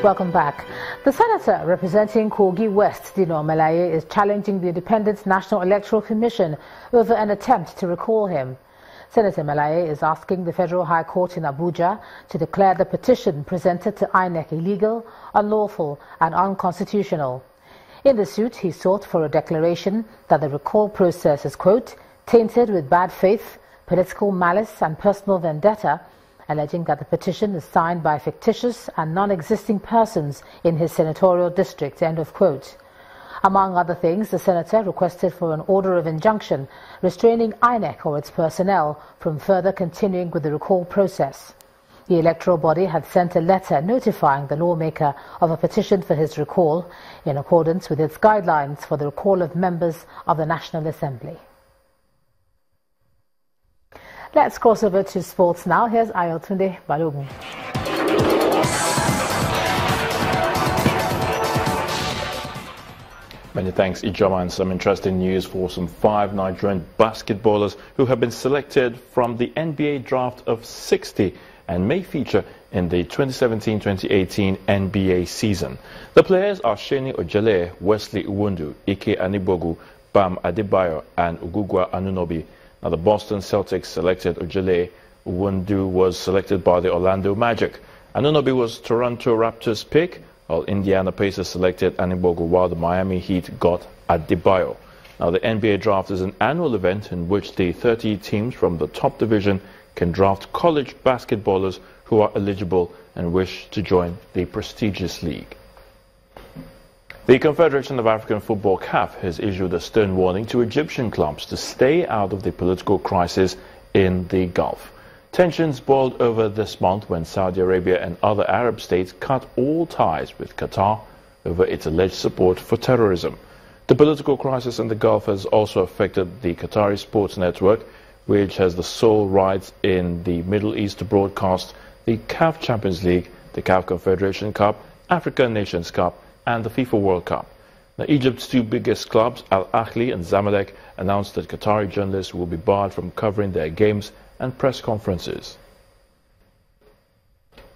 Welcome back. The senator representing Kogi West, Dino Melaye, is challenging the Independent National Electoral Commission over an attempt to recall him. Senator Melaye is asking the Federal High Court in Abuja to declare the petition presented to INEC illegal, unlawful and unconstitutional. In the suit, he sought for a declaration that the recall process is, quote, tainted with bad faith, political malice and personal vendetta, alleging that the petition is signed by fictitious and non-existing persons in his senatorial district, end of quote. Among other things, the senator requested for an order of injunction restraining INEC or its personnel from further continuing with the recall process. The electoral body had sent a letter notifying the lawmaker of a petition for his recall in accordance with its guidelines for the recall of members of the National Assembly. Let's cross over to sports now. Here's Ayotunde Balogun. Many thanks, Ijoma, and some interesting news for some 5 Nigerian basketballers who have been selected from the NBA draft of 60 and may feature in the 2017-2018 NBA season. The players are Sheni Ojale, Wesley Uwundu, Ike Anibogu, Bam Adebayo, and Ugugwa Anunobi. Now, the Boston Celtics selected Ojale. Uwundu was selected by the Orlando Magic. Anunobi was Toronto Raptors pick, while Indiana Pacers selected Anibogu, while the Miami Heat got Adebayo. Now, the NBA draft is an annual event in which the 30 teams from the top division can draft college basketballers who are eligible and wish to join the prestigious league. The Confederation of African Football (CAF) has issued a stern warning to Egyptian clubs to stay out of the political crisis in the Gulf. Tensions boiled over this month when Saudi Arabia and other Arab states cut all ties with Qatar over its alleged support for terrorism. The political crisis in the Gulf has also affected the Qatari Sports Network, which has the sole rights in the Middle East to broadcast the CAF Champions League, the CAF Confederation Cup, African Nations Cup, and the FIFA World Cup. Now, Egypt's 2 biggest clubs, Al Ahly and Zamalek, announced that Qatari journalists will be barred from covering their games and press conferences.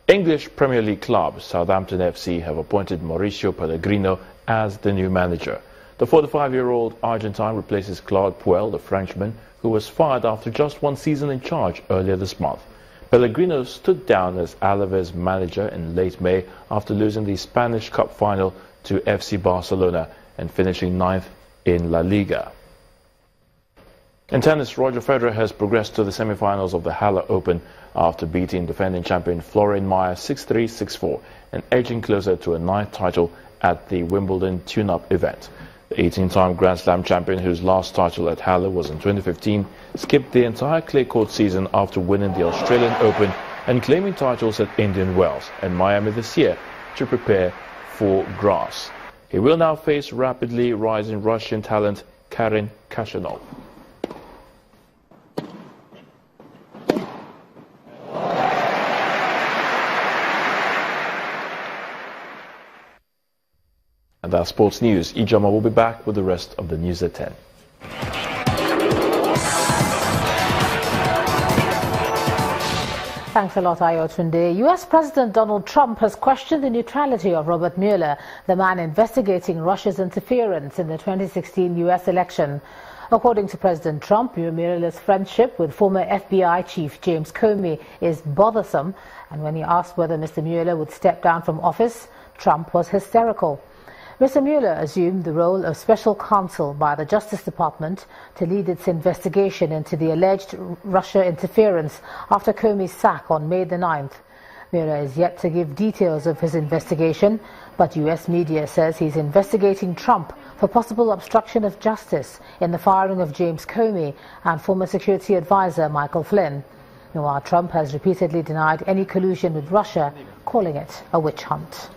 English Premier League club Southampton FC have appointed Mauricio Pellegrino as the new manager. The 45-year-old Argentine replaces Claude Puel, the Frenchman, who was fired after just 1 season in charge earlier this month. Pellegrino stood down as Alaves manager in late May after losing the Spanish Cup final to FC Barcelona and finishing 9th in La Liga. In tennis, Roger Federer has progressed to the semi-finals of the Halle Open after beating defending champion Florian Mayer 6-3, 6-4 and edging closer to a 9th title at the Wimbledon tune-up event. The 18-time Grand Slam champion, whose last title at Halle was in 2015, skipped the entire clay court season after winning the Australian Open and claiming titles at Indian Wells and Miami this year to prepare for grass. He will now face rapidly rising Russian talent Karen Khachanov. And that's sports news. Ijoma will be back with the rest of the news at 10. Thanks a lot, Ayotunde. U.S. President Donald Trump has questioned the neutrality of Robert Mueller, the man investigating Russia's interference in the 2016 U.S. election. According to President Trump, Mueller's friendship with former FBI Chief James Comey is bothersome, and when he asked whether Mr. Mueller would step down from office, Trump was hysterical. Mr. Mueller assumed the role of special counsel by the Justice Department to lead its investigation into the alleged Russia interference after Comey's sack on May the 9th. Mueller is yet to give details of his investigation, but U.S. media says he's investigating Trump for possible obstruction of justice in the firing of James Comey and former security advisor Michael Flynn. Meanwhile, Trump has repeatedly denied any collusion with Russia, calling it a witch hunt.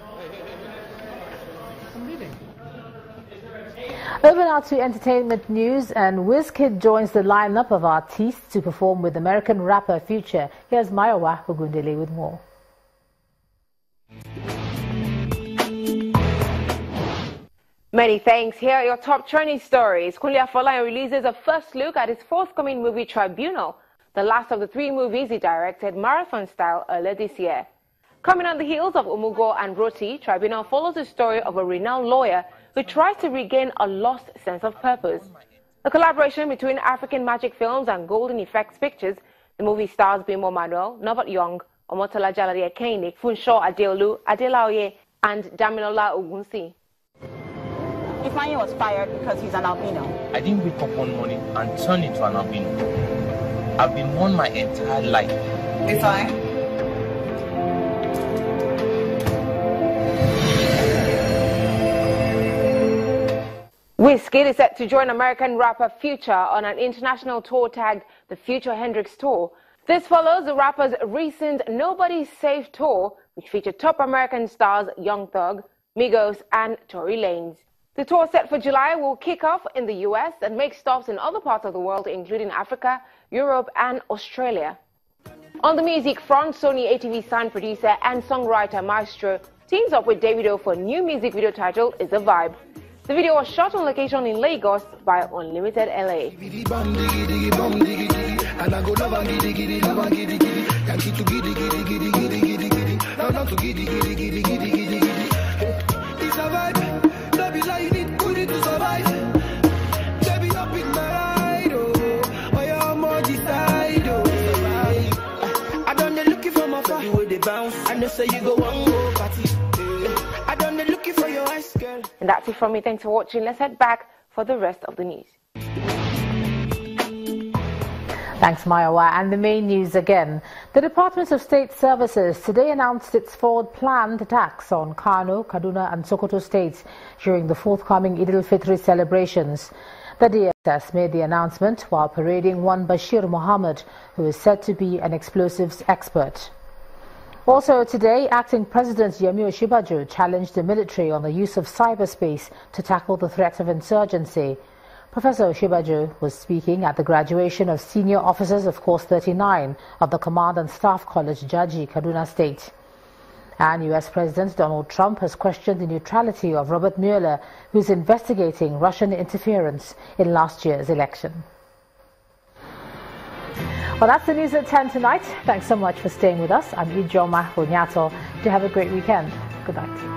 Over now to entertainment news, and Wizkid joins the lineup of artists to perform with American rapper Future. Here's Mayowa Ogundele with more. Many thanks. Here are your top trending stories. Kunle Afolayan releases a first look at his forthcoming movie Tribunal, the last of the 3 movies he directed marathon style earlier this year. Coming on the heels of Umugo and Roti, Tribunal follows the story of a renowned lawyer who tries to regain a lost sense of purpose. A collaboration between African Magic Films and Golden Effects Pictures, the movie stars Bimbo Manuel, Novat Young, Omotola Jalade Ekene, Funsho Adeolu, Adelaoye, and Damilola Ogunsi. Ifeanyi was fired because he's an albino. I didn't wake up one morning and turn into an albino. I've been one my entire life. Ifeanyi? Wizkid is set to join American rapper Future on an international tour tagged the Future Hendrix Tour. This follows the rapper's recent Nobody's Safe tour, which featured top American stars Young Thug, Migos, and Tory Lanez. The tour set for July will kick off in the US and make stops in other parts of the world, including Africa, Europe, and Australia. On the music front, Sony ATV signed producer and songwriter Maestro teams up with Davido for a new music video titled Is a Vibe. The video was shot on location in Lagos by Unlimited LA. And that's it from me. Thanks for watching. Let's head back for the rest of the news. Thanks, Mayowa. And the main news again. The Department of State Services today announced its forward-planned attacks on Kano, Kaduna and Sokoto states during the forthcoming Eid al-Fitr celebrations. The DSS made the announcement while parading one Bashir Mohammed, who is said to be an explosives expert. Also today, Acting President Yemi Osinbajo challenged the military on the use of cyberspace to tackle the threat of insurgency. Professor Osinbajo was speaking at the graduation of senior officers of Course 39 of the Command and Staff College, Jaji, Kaduna State. And US President Donald Trump has questioned the neutrality of Robert Mueller, who's investigating Russian interference in last year's election. Well, that's the news at 10 tonight. Thanks so much for staying with us. I'm Ijoma Onyato. Do have a great weekend. Good night.